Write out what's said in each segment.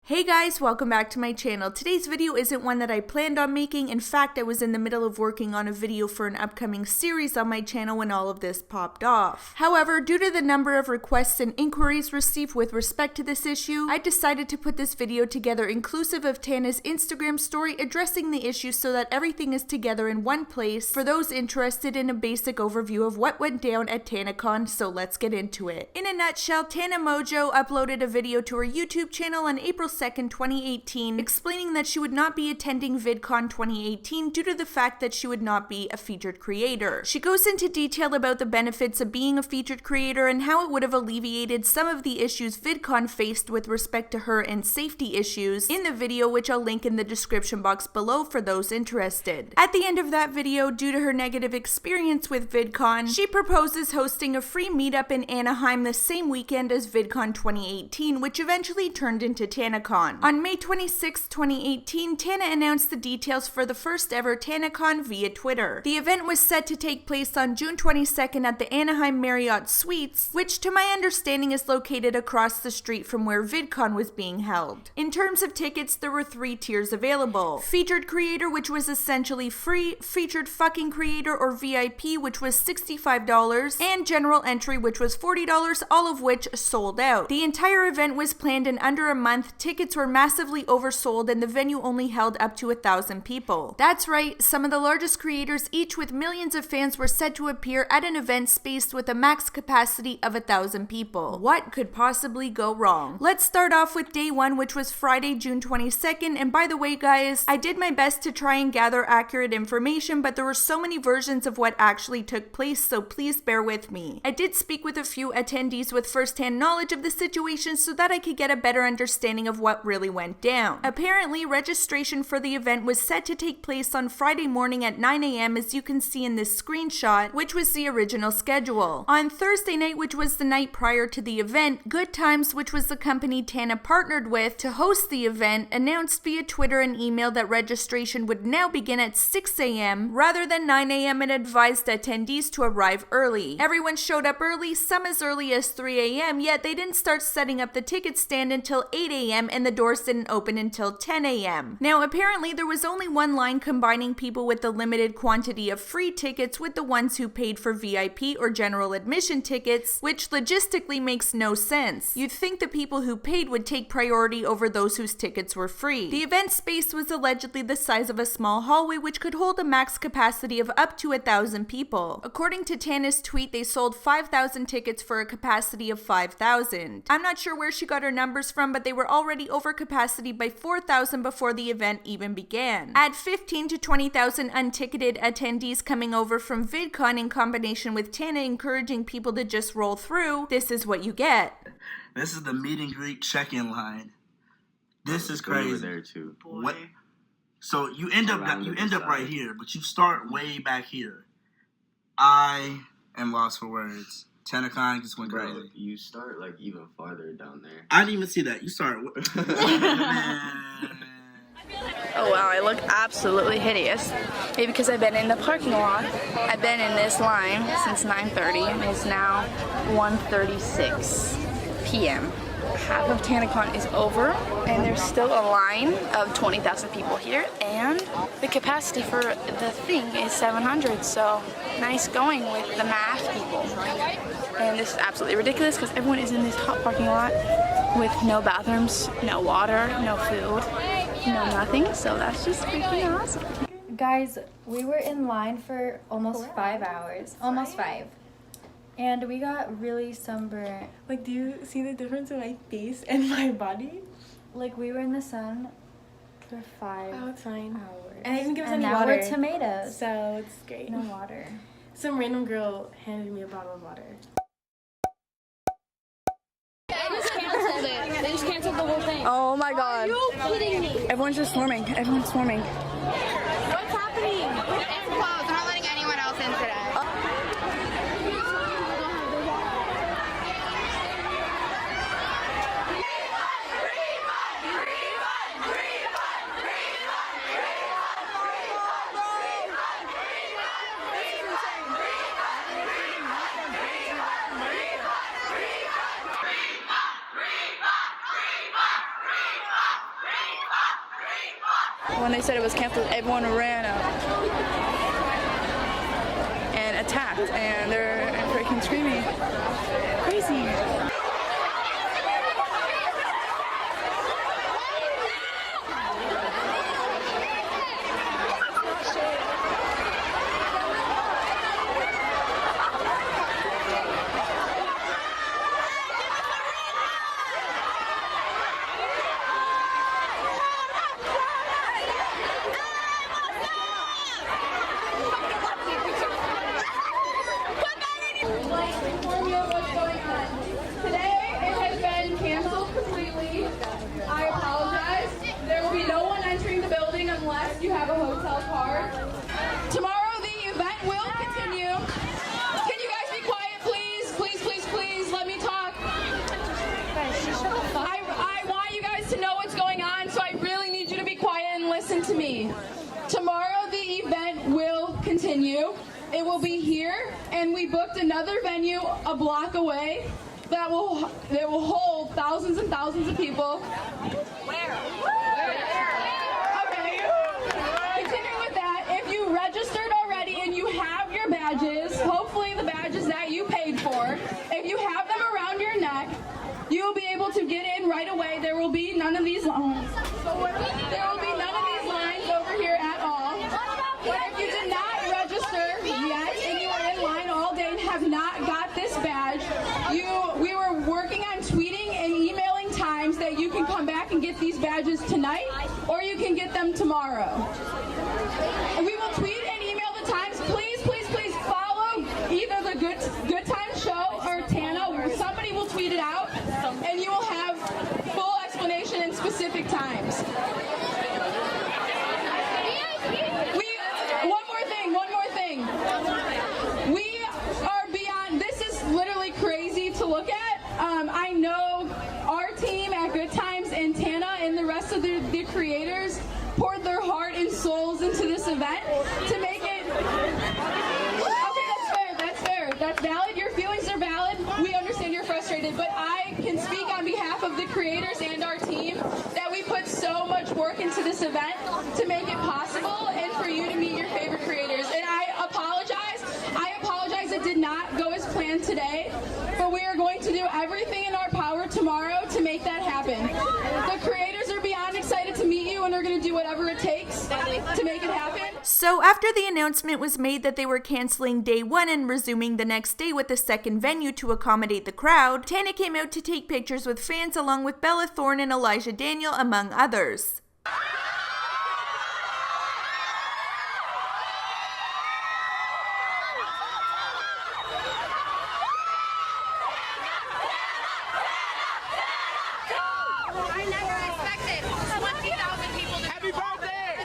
Hey guys, welcome back to my channel. Today's video isn't one that I planned on making. In fact, I was in the middle of working on a video for an upcoming series on my channel when all of this popped off. However, due to the number of requests and inquiries received with respect to this issue, I decided to put this video together inclusive of Tana's Instagram story addressing the issue so that everything is together in one place for those interested in a basic overview of what went down at Tanacon, so let's get into it. In a nutshell, Tana Mojo uploaded a video to her YouTube channel on April 2nd, 2018, explaining that she would not be attending VidCon 2018 due to the fact that she would not be a featured creator. She goes into detail about the benefits of being a featured creator and how it would have alleviated some of the issues VidCon faced with respect to her and safety issues in the video, which I'll link in the description box below for those interested. At the end of that video, due to her negative experience with VidCon, she proposes hosting a free meetup in Anaheim the same weekend as VidCon 2018, which eventually turned into Tanacon. On May 26, 2018, Tana announced the details for the first ever Tanacon via Twitter. The event was set to take place on June 22nd at the Anaheim Marriott Suites, which to my understanding is located across the street from where VidCon was being held. In terms of tickets, there were 3 tiers available. Featured Creator, which was essentially free, Featured Fucking Creator or VIP, which was $65, and General Entry, which was $40, all of which sold out. The entire event was planned in under a month. Tickets were massively oversold and the venue only held up to 1,000 people. That's right, some of the largest creators, each with millions of fans, were set to appear at an event spaced with a max capacity of 1,000 people. What could possibly go wrong? Let's start off with day 1, which was Friday, June 22nd, and by the way guys, I did my best to try and gather accurate information, but there were so many versions of what actually took place, so please bear with me. I did speak with a few attendees with first-hand knowledge of the situation so that I could get a better understanding of what really went down. Apparently, registration for the event was set to take place on Friday morning at 9 a.m. as you can see in this screenshot, which was the original schedule. On Thursday night, which was the night prior to the event, Good Times, which was the company Tana partnered with to host the event, announced via Twitter and email that registration would now begin at 6 a.m. rather than 9 a.m. and advised attendees to arrive early. Everyone showed up early, some as early as 3 a.m., yet they didn't start setting up the ticket stand until 8 a.m. and the doors didn't open until 10 a.m. Now apparently there was only one line combining people with the limited quantity of free tickets with the ones who paid for VIP or general admission tickets, which logistically makes no sense. You'd think the people who paid would take priority over those whose tickets were free. The event space was allegedly the size of a small hallway which could hold a max capacity of up to 1,000 people. According to Tana's tweet, they sold 5,000 tickets for a capacity of 5,000. I'm not sure where she got her numbers from, but they were already over capacity by 4,000 before the event even began. Add 15 to 20,000 unticketed attendees coming over from VidCon in combination with Tana encouraging people to just roll through, this is what you get. This is the meet and greet check-in line. This is crazy. There too. What? So you end up right here, but you start way back here. I am lost for words. Tanacon just went crazy. Bro, you start like even farther down there. I didn't even see that. You start. Oh wow, I look absolutely hideous. Maybe because I've been in the parking lot. I've been in this line since 9:30 and it's now 1:36 p.m. Half of Tanacon is over and there's still a line of 20,000 people here and the capacity for the thing is 700, so nice going with the math people. And this is absolutely ridiculous because everyone is in this hot parking lot with no bathrooms, no water, no food, no nothing, so that's just freaking awesome. Guys, we were in line for almost 5 hours, almost 5. And we got really sunburnt. Like, do you see the difference in my face and my body? Like, we were in the sun for 5 Oh, it's fine. hours. And I didn't give us and any now water. we're tomatoes. So it's great. No water. Some random girl handed me a bottle of water. They just canceled it. They just canceled the whole thing. Oh my god. Are you kidding me? Everyone's just swarming. Everyone's swarming. What's happening? It's closed. They're not letting anyone else in today. When they said it was canceled, everyone ran up and attacked, and they're freaking screaming. Crazy. You have a hotel card. Tomorrow the event will continue. Can you guys be quiet, please? Please, please, please, let me talk. I want you guys to know what's going on, so I really need you to be quiet and listen to me. Tomorrow the event will continue. It will be here, and we booked another venue a block away that will hold thousands and thousands of people. Where? Registered already and you have your badges, hopefully the badges that you paid for. If you have them around your neck, you will be able to get in right away. There will be none of these lines. There will be none of these lines over here at all. If you did not register yet and you are in line all day and have not got this badge, we were working on tweeting and emailing times that you can come back and get these badges tonight, or you can get them tomorrow. We will tweet and email the times. Please, please, please follow either the Good Times Show or Tana. Somebody will tweet it out, and you will have full explanation and specific times. One more thing. We are beyond, this is literally crazy to look at. I know our team at Good Times and Tana and the rest of the creators poured their heart and souls into this event to make it. Okay, that's fair. That's valid. Your feelings are valid. We understand you're frustrated, but I can speak on behalf of the creators and our team that we put so much work into this event to make it possible and for you to meet your favorite creators. And I apologize it did not go as planned today, but we are going to do everything in our power tomorrow to make that happen. The creators are beyond excited to meet you and are going to do whatever it takes to make it happen. So after the announcement was made that they were canceling day one and resuming the next day with a second venue to accommodate the crowd, Tana came out to take pictures with fans along with Bella Thorne and Elijah Daniel, among others. I never expected 20,000 people to Happy birthday!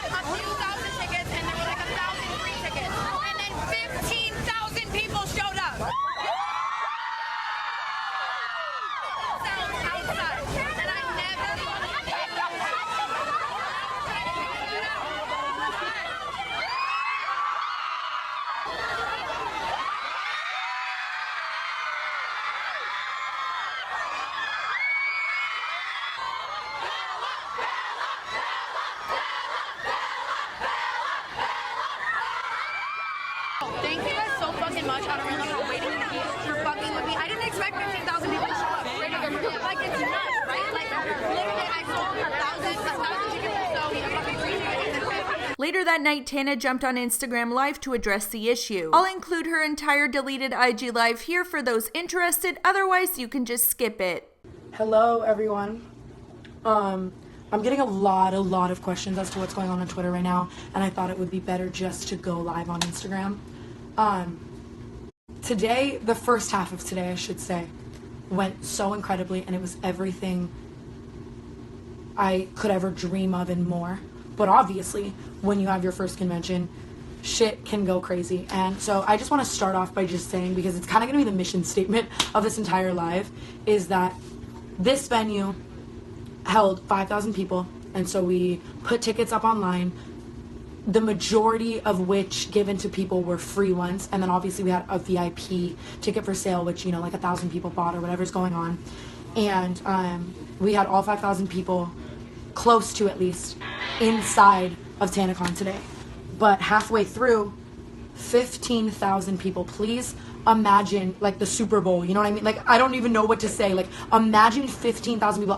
A few thousand tickets, and there were like 1,000 free tickets. And then 15,000 people showed up. Outside. And I never Thank you guys so fucking much. I don't really know waiting for fucking with me. I didn't expect 15,000 people to show up. Like, it's nuts, right? Like, literally, I sold 1,000 tickets or so. We have fucking free tickets. Later that night, Tana jumped on Instagram Live to address the issue. I'll include her entire deleted IG Live here for those interested, otherwise you can just skip it. Hello, everyone. I'm getting a lot of questions as to what's going on Twitter right now, and I thought it would be better just to go live on Instagram. Today, the first half of today, I should say, went so incredibly, and it was everything I could ever dream of and more. But obviously, when you have your first convention, shit can go crazy. And so I just want to start off by just saying, because it's kind of going to be the mission statement of this entire live, is that this venue held 5,000 people, and so we put tickets up online, the majority of which given to people were free ones, and then obviously we had a VIP ticket for sale, which, you know, like 1,000 people bought or whatever's going on. And we had all 5,000 people, close to at least, inside of Tanacon today. But halfway through, 15,000 people. Please imagine like the Super Bowl, you know what I mean? Like, I don't even know what to say. Like, imagine 15,000 people.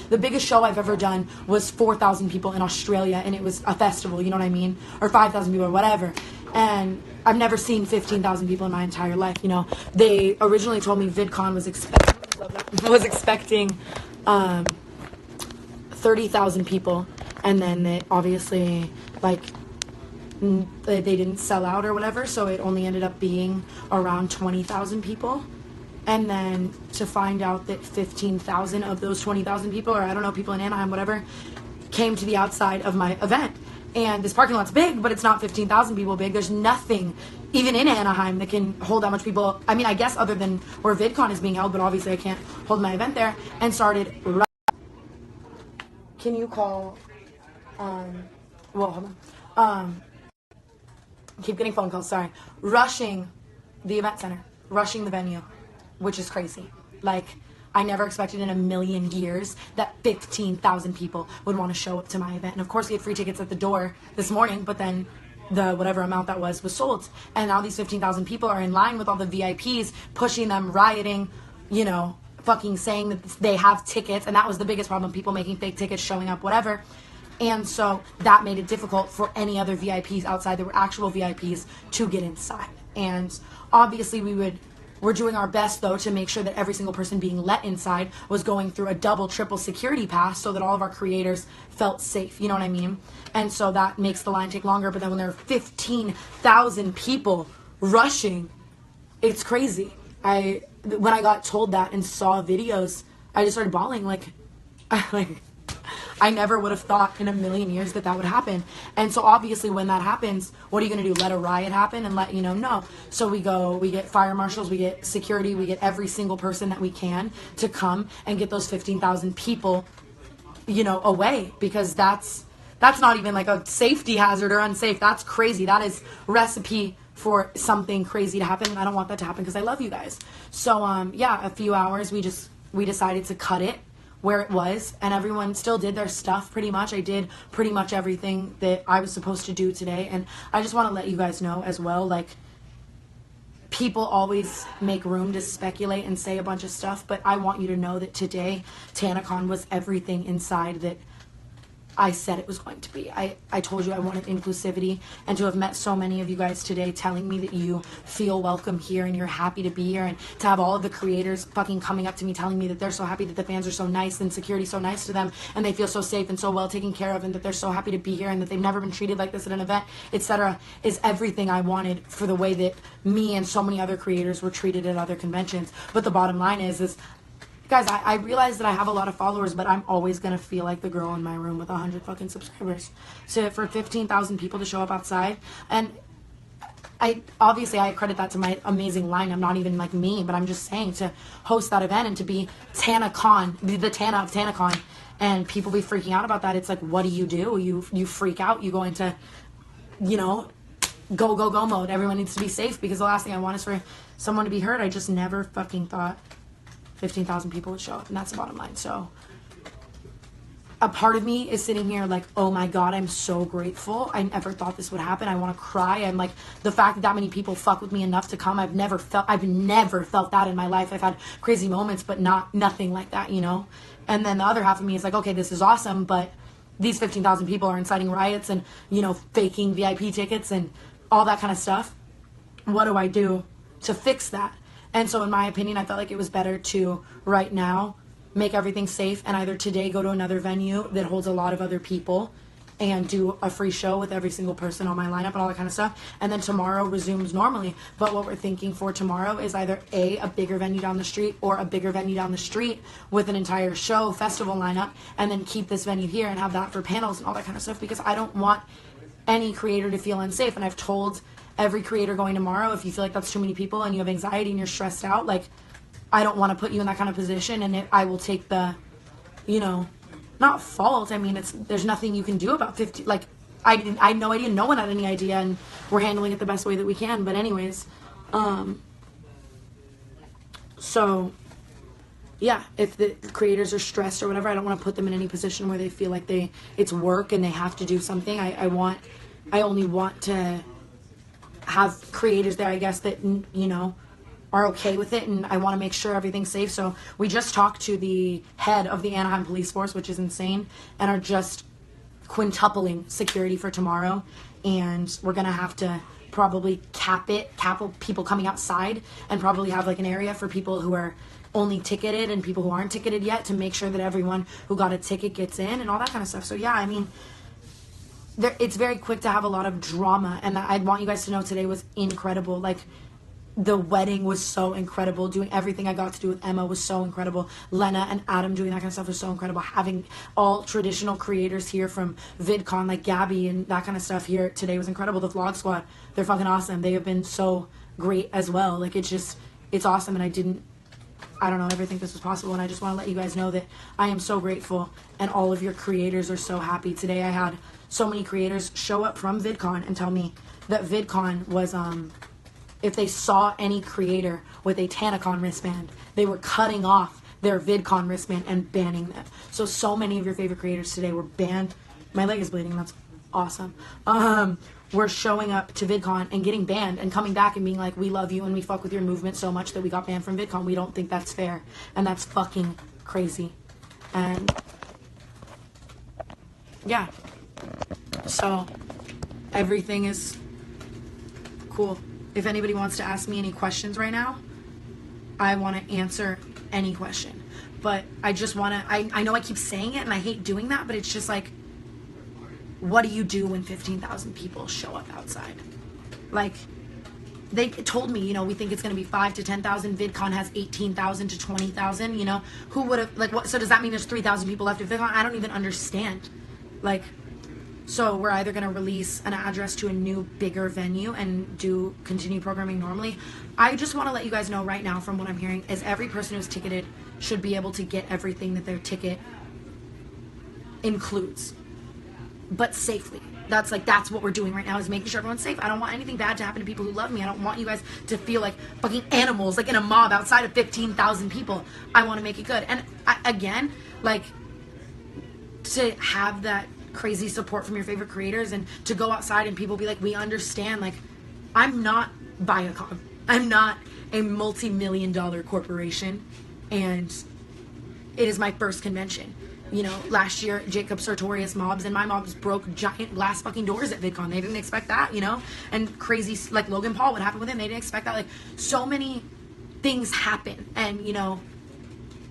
The biggest show I've ever done was 4,000 people in Australia, and it was a festival, you know what I mean? Or 5,000 people or whatever. And I've never seen 15,000 people in my entire life, you know? They originally told me VidCon was expecting 30,000 people, and then it obviously, like, they didn't sell out or whatever, so it only ended up being around 20,000 people. And then to find out that 15,000 of those 20,000 people, or I don't know, people in Anaheim, whatever, came to the outside of my event. And this parking lot's big, but it's not 15,000 people big. There's nothing, even in Anaheim, that can hold that much people. I mean, I guess other than where VidCon is being held, but obviously I can't hold my event there. And started, can you call, hold on. Keep getting phone calls, sorry. Rushing the event center, rushing the venue, which is crazy. Like, I never expected in a million years that 15,000 people would want to show up to my event. And of course we had free tickets at the door this morning, but then the whatever amount that was sold. And now these 15,000 people are in line with all the VIPs, pushing them, rioting, you know, fucking saying that they have tickets. And that was the biggest problem, people making fake tickets, showing up, whatever. And so that made it difficult for any other VIPs outside that were actual VIPs to get inside. And obviously we're doing our best, though, to make sure that every single person being let inside was going through a double, triple security pass so that all of our creators felt safe. You know what I mean? And so that makes the line take longer. But then when there are 15,000 people rushing, it's crazy. When I got told that and saw videos, I just started bawling. I never would have thought in a million years that would happen. And so obviously when that happens, what are you going to do? Let a riot happen and let, you know, no. So we get fire marshals, we get security, we get every single person that we can to come and get those 15,000 people, you know, away, because that's not even like a safety hazard or unsafe. That's crazy. That is recipe for something crazy to happen. And I don't want that to happen because I love you guys. So, yeah, a few hours, we decided to cut it where it was, and everyone still did their stuff pretty much. I did pretty much everything that I was supposed to do today, and I just want to let you guys know as well, like, people always make room to speculate and say a bunch of stuff, but I want you to know that today, Tanacon was everything inside that I said it was going to be. I told you I wanted inclusivity, and to have met so many of you guys today telling me that you feel welcome here and you're happy to be here, and to have all of the creators fucking coming up to me telling me that they're so happy that the fans are so nice and security's so nice to them and they feel so safe and so well taken care of and that they're so happy to be here and that they've never been treated like this at an event, etc., is everything I wanted for the way that me and so many other creators were treated at other conventions. But the bottom line is guys, I realize that I have a lot of followers, but I'm always going to feel like the girl in my room with 100 fucking subscribers. So for 15,000 people to show up outside, and I credit that to my amazing line. I'm not even like me, but I'm just saying, to host that event and to be Tanacon, the Tana of Tanacon, and people be freaking out about that. It's like, what do? You freak out. You go into, you know, go mode. Everyone needs to be safe, because the last thing I want is for someone to be hurt. I just never fucking thought 15,000 people would show up, and that's the bottom line. So a part of me is sitting here like, oh my god, I'm so grateful. I never thought this would happen. I want to cry. I'm like, the fact that many people fuck with me enough to come, I've never felt that in my life. I've had crazy moments, but nothing like that, you know. And then the other half of me is like, okay, this is awesome, but these 15,000 people are inciting riots and, you know, faking VIP tickets and all that kind of stuff. What do I do to fix that? And so in my opinion, I felt like it was better to, right now, make everything safe, and either today go to another venue that holds a lot of other people and do a free show with every single person on my lineup and all that kind of stuff, and then tomorrow resumes normally. But what we're thinking for tomorrow is either a bigger venue down the street, or a bigger venue down the street with an entire show, festival lineup, and then keep this venue here and have that for panels and all that kind of stuff, because I don't want any creator to feel unsafe. And I've told every creator going tomorrow, if you feel like that's too many people and you have anxiety and you're stressed out, like, I don't want to put you in that kind of position, and I will take the, you know, not fault. I mean, there's nothing you can do about 50. Like, I had no idea. No one had any idea, and we're handling it the best way that we can. But anyways, so yeah, if the creators are stressed or whatever, I don't want to put them in any position where they feel like it's work and they have to do something. I only want to have creators there, I guess, that, you know, are okay with it, and I want to make sure everything's safe. So we just talked to the head of the Anaheim police force, which is insane, and are just quintupling security for tomorrow, and we're gonna have to probably cap people coming outside, and probably have like an area for people who are only ticketed and people who aren't ticketed yet, to make sure that everyone who got a ticket gets in and all that kind of stuff. So yeah, I mean, it's very quick to have a lot of drama, and I want you guys to know today was incredible. Like, the wedding was so incredible. Doing everything I got to do with Emma was so incredible. Lena and Adam doing that kind of stuff was so incredible. Having all traditional creators here from VidCon, like Gabby and that kind of stuff here today was incredible. The Vlog Squad, they're fucking awesome. They have been so great as well. Like, it's awesome, and I don't ever think this was possible, and I just want to let you guys know that I am so grateful, and all of your creators are so happy. Today I had so many creators show up from VidCon and tell me that VidCon was, if they saw any creator with a Tanacon wristband, they were cutting off their VidCon wristband and banning them. So many of your favorite creators today were banned. My leg is bleeding, that's awesome. We're showing up to VidCon and getting banned and coming back and being like, we love you and we fuck with your movement so much that we got banned from VidCon. We don't think that's fair, and that's fucking crazy. And yeah, so everything is cool. If anybody wants to ask me any questions right now, I want to answer any question. But I just want to, I know I keep saying it and I hate doing that, but it's just like, what do you do when 15,000 people show up outside? Like, they told me, you know, we think it's going to be 5,000 to 10,000. VidCon has 18,000 to 20,000, you know. Who would have, like, what? So does that mean there's 3,000 people left at VidCon? I don't even understand. Like, so we're either going to release an address to a new, bigger venue and continue programming normally. I just want to let you guys know right now, from what I'm hearing, is every person who's ticketed should be able to get everything that their ticket includes, but safely. That's what we're doing right now, is making sure everyone's safe. I don't want anything bad to happen to people who love me. I don't want you guys to feel like fucking animals, like in a mob outside of 15,000 people. I want to make it good. And again, like, to have that crazy support from your favorite creators, and to go outside and people be like, we understand. Like, I'm not Viacom. I'm not a multi-million-dollar corporation, and it is my first convention. You know, last year, Jacob Sartorius mobs and my mobs broke giant glass fucking doors at VidCon. They didn't expect that, you know? And crazy, like Logan Paul, what happened with him, they didn't expect that. Like, so many things happen. And, you know,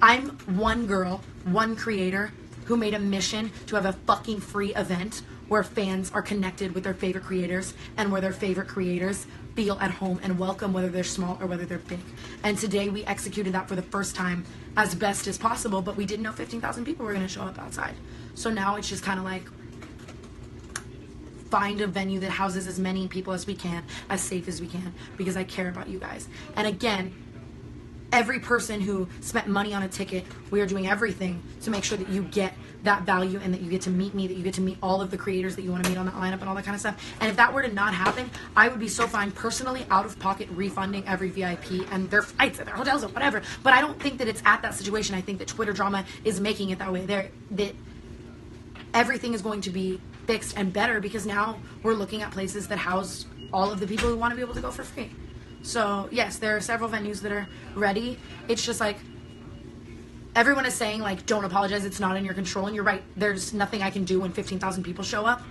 I'm one girl, one creator, who made a mission to have a fucking free event where fans are connected with their favorite creators, and where their favorite creators feel at home and welcome, whether they're small or whether they're big. And today we executed that for the first time as best as possible, but we didn't know 15,000 people were going to show up outside. So now it's just kind of like, find a venue that houses as many people as we can, as safe as we can, because I care about you guys. And again, every person who spent money on a ticket, we are doing everything to make sure that you get that value, and that you get to meet me, that you get to meet all of the creators that you want to meet on that lineup and all that kind of stuff. And if that were to not happen, I would be so fine personally, out of pocket, refunding every VIP and their flights and their hotels or whatever. But I don't think that it's at that situation. I think that Twitter drama is making it that way. That everything is going to be fixed and better, because now we're looking at places that house all of the people who want to be able to go for free. So yes, there are several venues that are ready. It's just like, everyone is saying, like, don't apologize, it's not in your control, and you're right, there's nothing I can do when 15,000 people show up,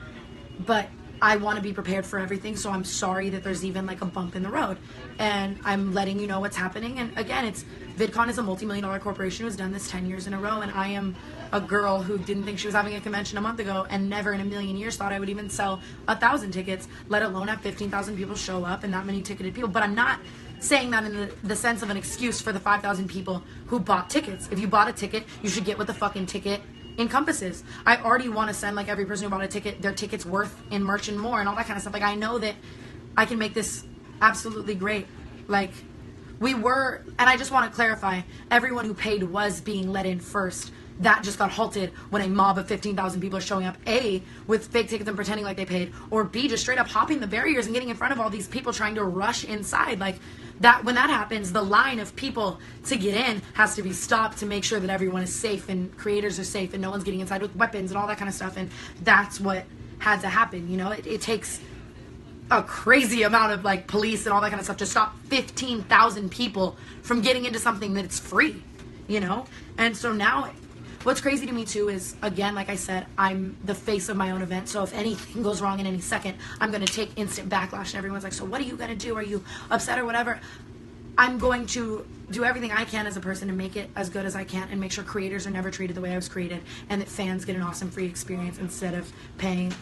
but I want to be prepared for everything. So I'm sorry that there's even like a bump in the road, and I'm letting you know what's happening. And again, VidCon is a multi-million-dollar corporation who's done this 10 years in a row, and I am a girl who didn't think she was having a convention a month ago, and never in a million years thought I would even sell 1,000 tickets, let alone have 15,000 people show up and that many ticketed people. But I'm not saying that in the sense of an excuse for the 5,000 people who bought tickets. If you bought a ticket, you should get what the fucking ticket encompasses. I already want to send, like, every person who bought a ticket their ticket's worth in merch and more and all that kind of stuff. Like, I know that I can make this absolutely great. Like, we were, and I just want to clarify, everyone who paid was being let in first that just got halted when a mob of 15,000 people are showing up, A, with fake tickets and pretending like they paid, or B, just straight up hopping the barriers and getting in front of all these people trying to rush inside. Like, that, when that happens, the line of people to get in has to be stopped to make sure that everyone is safe and creators are safe and no one's getting inside with weapons and all that kind of stuff. And that's what had to happen. You know, it takes a crazy amount of like police and all that kind of stuff to stop 15,000 people from getting into something that it's free, you know? And so now what's crazy to me too is, again, like I said, I'm the face of my own event. So if anything goes wrong in any second, I'm going to take instant backlash. And everyone's like, so what are you going to do? Are you upset or whatever? I'm going to do everything I can as a person to make it as good as I can and make sure creators are never treated the way I was created and that fans get an awesome free experience instead of paying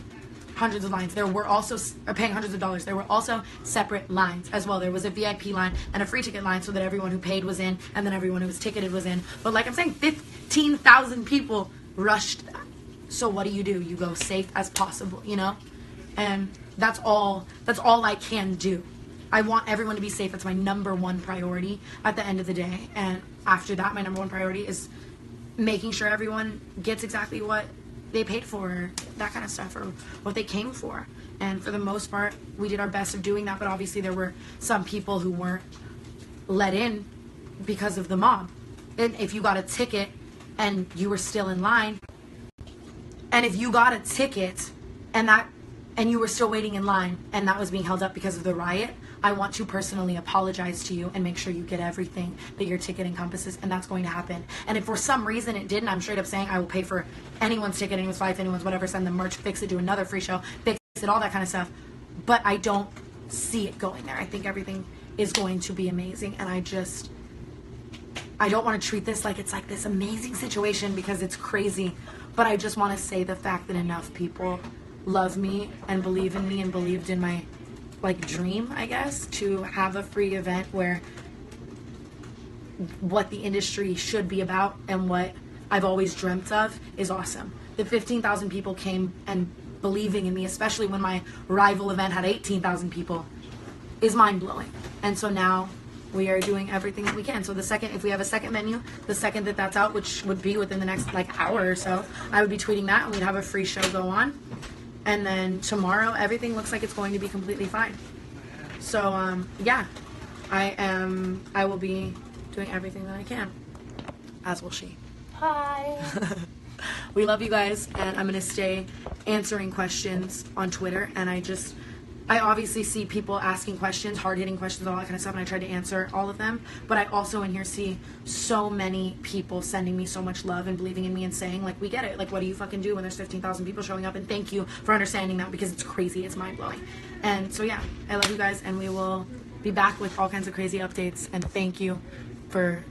hundreds of lines. There were also paying hundreds of dollars. There were also separate lines as well. There was a VIP line and a free ticket line so that everyone who paid was in and then everyone who was ticketed was in. But like I'm saying, 15,000 people rushed that. So what do? You go safe as possible, you know? And that's all I can do. I want everyone to be safe. That's my number one priority at the end of the day. And after that, my number one priority is making sure everyone gets exactly what they paid for, that kind of stuff, or what they came for. And for the most part, we did our best of doing that, but obviously there were some people who weren't let in because of the mob. And if you got a ticket and you were still in line, and if you got a ticket and you were still waiting in line and that was being held up because of the riot, I want to personally apologize to you and make sure you get everything that your ticket encompasses, and that's going to happen. And if for some reason it didn't, I'm straight up saying I will pay for anyone's ticket, anyone's flight, anyone's whatever, send them merch, fix it, do another free show, fix it, all that kind of stuff. But I don't see it going there. I think everything is going to be amazing, and I don't want to treat this like it's like this amazing situation because it's crazy, but I just want to say the fact that enough people love me and believe in me and believed in my like dream, I guess, to have a free event where what the industry should be about and what I've always dreamt of is awesome. The 15,000 people came and believing in me, especially when my rival event had 18,000 people, is mind-blowing. And so now we are doing everything that we can. So the second, if we have a second menu, the second that that's out, which would be within the next like hour or so, I would be tweeting that and we'd have a free show go on. And then tomorrow, everything looks like it's going to be completely fine. So, yeah, I will be doing everything that I can, as will she. Hi. We love you guys, and I'm going to stay answering questions on Twitter, and I obviously see people asking questions, hard-hitting questions, all that kind of stuff, and I try to answer all of them. But I also in here see so many people sending me so much love and believing in me and saying, like, we get it. Like, what do you fucking do when there's 15,000 people showing up? And thank you for understanding that because it's crazy. It's mind-blowing. And so, yeah, I love you guys, and we will be back with all kinds of crazy updates. And thank you for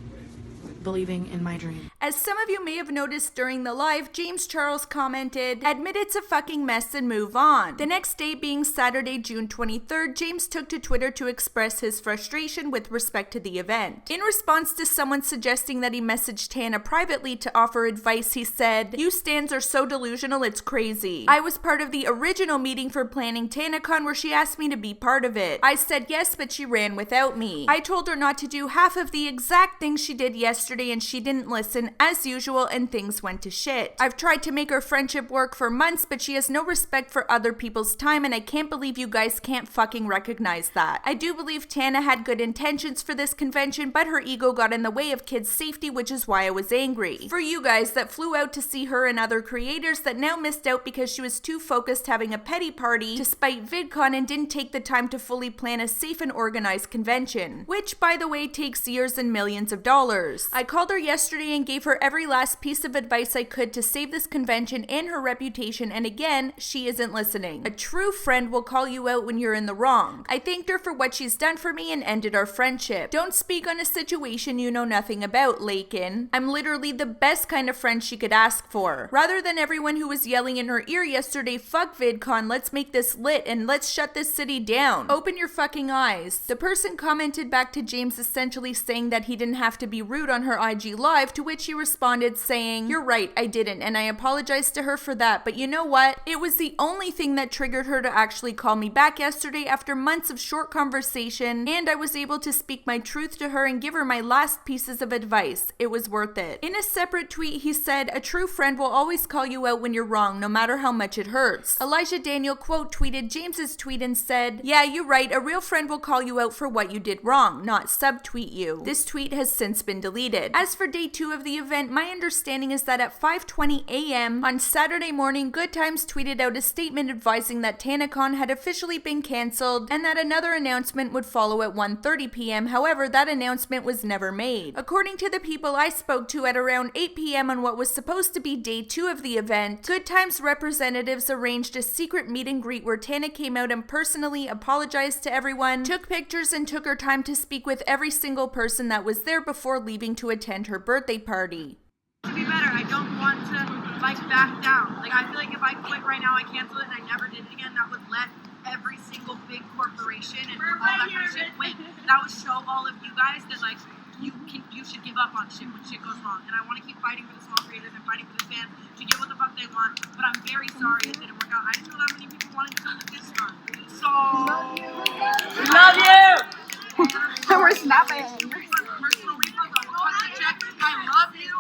believing in my dream. As some of you may have noticed during the live, James Charles commented, "Admit it's a fucking mess and move on." The next day being Saturday, June 23rd, James took to Twitter to express his frustration with respect to the event. In response to someone suggesting that he messaged Tana privately to offer advice, he said, "You stans are so delusional, it's crazy. I was part of the original meeting for planning Tanacon where she asked me to be part of it. I said yes, but she ran without me. I told her not to do half of the exact things she did yesterday and she didn't listen as usual and things went to shit. I've tried to make our friendship work for months, but she has no respect for other people's time and I can't believe you guys can't fucking recognize that. I do believe Tana had good intentions for this convention, but her ego got in the way of kids' safety, which is why I was angry. For you guys that flew out to see her and other creators that now missed out because she was too focused having a petty party to spite VidCon and didn't take the time to fully plan a safe and organized convention, which by the way takes years and millions of dollars. I called her yesterday and gave her every last piece of advice I could to save this convention and her reputation, and again, she isn't listening. A true friend will call you out when you're in the wrong. I thanked her for what she's done for me and ended our friendship. Don't speak on a situation you know nothing about, Lakin. I'm literally the best kind of friend she could ask for. Rather than everyone who was yelling in her ear yesterday, fuck VidCon, let's make this lit and let's shut this city down. Open your fucking eyes." The person commented back to James essentially saying that he didn't have to be rude on her her IG live, to which she responded saying, "You're right, I didn't, and I apologize to her for that, but you know what? It was the only thing that triggered her to actually call me back yesterday after months of short conversation, and I was able to speak my truth to her and give her my last pieces of advice. It was worth it." In a separate tweet, he said, "A true friend will always call you out when you're wrong, no matter how much it hurts." Elijah Daniel quote tweeted James's tweet and said, "Yeah, you're right, a real friend will call you out for what you did wrong, not subtweet you." This tweet has since been deleted. As for day 2 of the event, my understanding is that at 5:20 a.m. on Saturday morning, Good Times tweeted out a statement advising that Tanacon had officially been cancelled and that another announcement would follow at 1:30 p.m. However, that announcement was never made. According to the people I spoke to at around 8 p.m. on what was supposed to be day 2 of the event, Good Times representatives arranged a secret meet and greet where Tana came out and personally apologized to everyone, took pictures, and took her time to speak with every single person that was there before leaving to attend her birthday party. To be better, I don't want to back down. I feel like if I quit right now, I cancel it and I never did it again, that would let every single big corporation and all that kind of shit win. That would show all of you guys that you should give up on shit when shit goes wrong. And I want to keep fighting for the small creators and fighting for the fans to get what the fuck they want. But I'm very sorry it didn't work out. I didn't know that many people wanted to come to this run. So love you. Love you. We're snapping. Personal refunds. I'll check. I love you.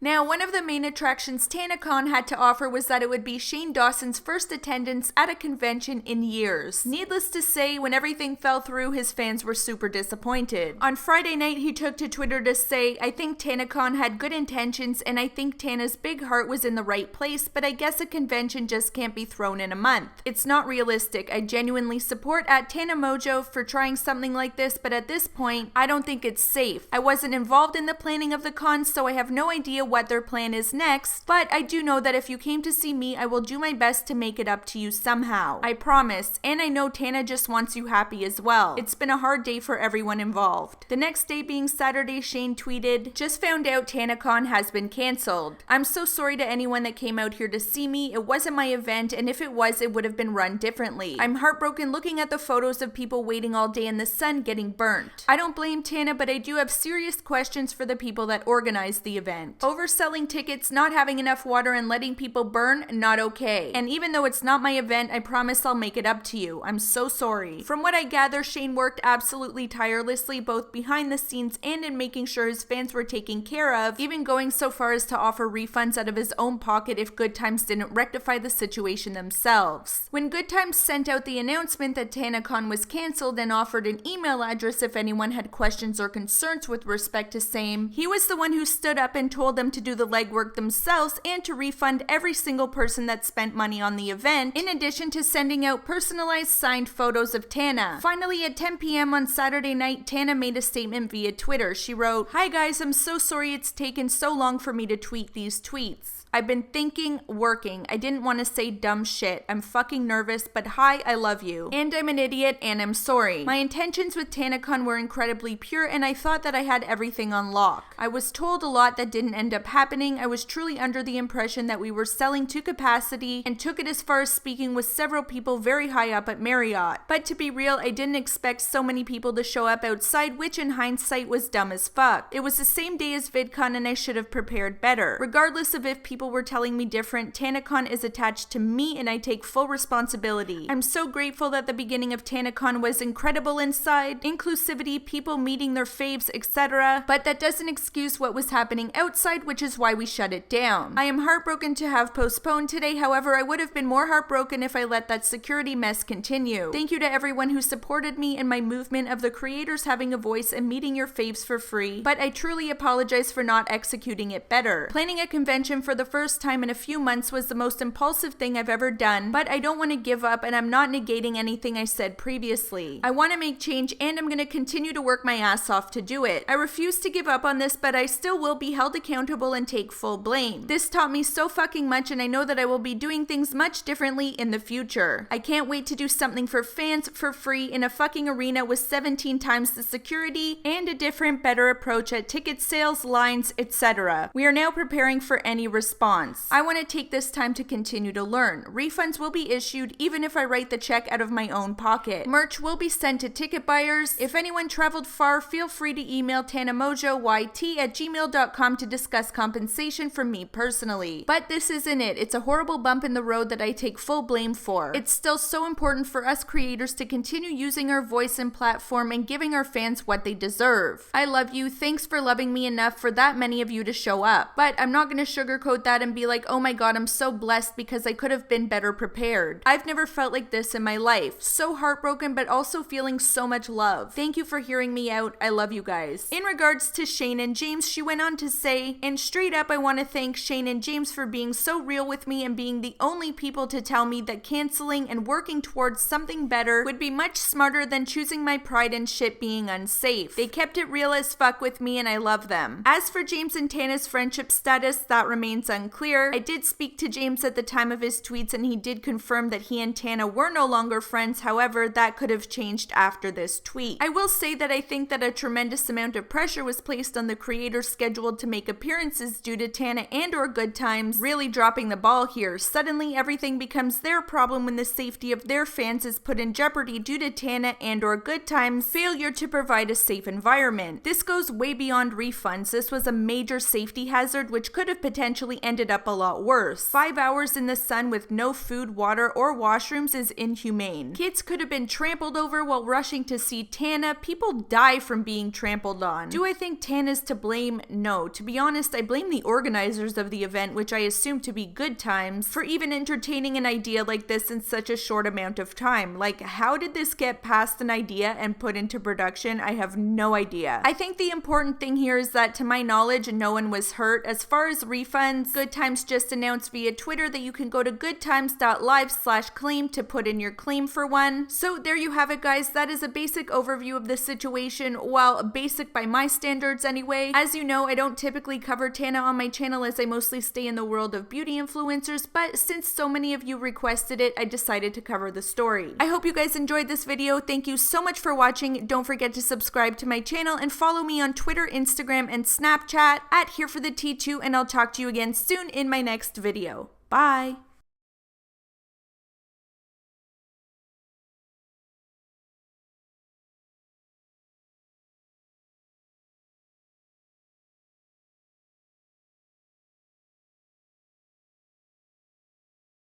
Now, one of the main attractions Tanacon had to offer was that it would be Shane Dawson's first attendance at a convention in years. Needless to say, when everything fell through, his fans were super disappointed. On Friday night, he took to Twitter to say, "I think Tanacon had good intentions and I think Tana's big heart was in the right place, but I guess a convention just can't be thrown in a month. It's not realistic. I genuinely support at Tana Mojo for trying something like this, but at this point, I don't think it's safe. I wasn't involved in the planning of the con, so I have no idea what their plan is next, but I do know that if you came to see me, I will do my best to make it up to you somehow. I promise, and I know Tana just wants you happy as well. It's been a hard day for everyone involved." The next day being Saturday, Shane tweeted, "Just found out Tanacon has been cancelled. I'm so sorry to anyone that came out here to see me. It wasn't my event, and if it was, it would have been run differently. I'm heartbroken looking at the photos of people waiting all day in the sun getting burnt. I don't blame Tana, but I do have serious questions for the people that organized the event. Overselling tickets, not having enough water, and letting people burn, not okay. And even though it's not my event, I promise I'll make it up to you. I'm so sorry." From what I gather, Shane worked absolutely tirelessly, both behind the scenes and in making sure his fans were taken care of, even going so far as to offer refunds out of his own pocket if Good Times didn't rectify the situation themselves. When Good Times sent out the announcement that Tanacon was cancelled and offered an email address if anyone had questions or concerns with respect to same, he was the one who stood up and told them to do the legwork themselves and to refund every single person that spent money on the event, in addition to sending out personalized signed photos of Tana. Finally, at 10 p.m. on Saturday night, Tana made a statement via Twitter. She wrote, "Hi guys, I'm so sorry it's taken so long for me to tweet these tweets. I've been thinking, working. I didn't want to say dumb shit. I'm fucking nervous, but hi, I love you. And I'm an idiot, and I'm sorry. My intentions with Tanacon were incredibly pure, and I thought that I had everything on lock. I was told a lot that didn't end up happening. I was truly under the impression that we were selling to capacity, and took it as far as speaking with several people very high up at Marriott. But to be real, I didn't expect so many people to show up outside, which in hindsight was dumb as fuck. It was the same day as VidCon, and I should have prepared better. Regardless of if people were telling me different, Tanacon is attached to me and I take full responsibility. I'm so grateful that the beginning of Tanacon was incredible inside, inclusivity, people meeting their faves, etc. But that doesn't excuse what was happening outside, which is why we shut it down. I am heartbroken to have postponed today, however, I would have been more heartbroken if I let that security mess continue. Thank you to everyone who supported me in my movement of the creators having a voice and meeting your faves for free, but I truly apologize for not executing it better. Planning a convention for the first time in a few months was the most impulsive thing I've ever done, but I don't want to give up and I'm not negating anything I said previously. I want to make change and I'm going to continue to work my ass off to do it. I refuse to give up on this, but I still will be held accountable accountable and take full blame. This taught me so fucking much, and I know that I will be doing things much differently in the future. I can't wait to do something for fans for free in a fucking arena with 17 times the security and a different, better approach at ticket sales, lines, etc. We are now preparing for any response. I want to take this time to continue to learn. Refunds will be issued even if I write the check out of my own pocket. Merch will be sent to ticket buyers. If anyone traveled far, feel free to email tanamojoyt@gmail.com to discuss compensation from me personally. But this isn't it. It's a horrible bump in the road that I take full blame for. It's still so important for us creators to continue using our voice and platform and giving our fans what they deserve. I love you. Thanks for loving me enough for that many of you to show up. But I'm not going to sugarcoat that and be like, oh my god, I'm so blessed because I could have been better prepared. I've never felt like this in my life. So heartbroken, but also feeling so much love. Thank you for hearing me out. I love you guys. In regards to Shane and James, she went on to say, and straight up I want to thank Shane and James for being so real with me and being the only people to tell me that canceling and working towards something better would be much smarter than choosing my pride and shit being unsafe. They kept it real as fuck with me and I love them. As for James and Tana's friendship status, that remains unclear. I did speak to James at the time of his tweets and he did confirm that he and Tana were no longer friends. However, that could have changed after this tweet. I will say that I think that a tremendous amount of pressure was placed on the creators scheduled to make appearances due to Tana and or Good Times really dropping the ball here. Suddenly everything becomes their problem when the safety of their fans is put in jeopardy due to Tana and or Good Times' failure to provide a safe environment. This goes way beyond refunds. This was a major safety hazard which could have potentially ended up a lot worse. 5 hours in the sun with no food, water, or washrooms is inhumane. Kids could have been trampled over while rushing to see Tana. People die from being trampled on. Do I think Tana's to blame? No. To be honest, I blame the organizers of the event, which I assume to be Good Times, for even entertaining an idea like this in such a short amount of time. Like, how did this get past an idea and put into production? I have no idea. I think the important thing here is that, to my knowledge, no one was hurt. As far as refunds, Good Times just announced via Twitter that you can go to goodtimes.live/claim to put in your claim for one. So there you have it, guys. That is a basic overview of the situation. Well, basic by my standards anyway. As you know, I don't typically cover Tana on my channel as I mostly stay in the world of beauty influencers, but since so many of you requested it, I decided to cover the story. I hope you guys enjoyed this video. Thank you so much for watching. Don't forget to subscribe to my channel and follow me on Twitter, Instagram, and Snapchat @HereForTheT2, and I'll talk to you again soon in my next video. Bye!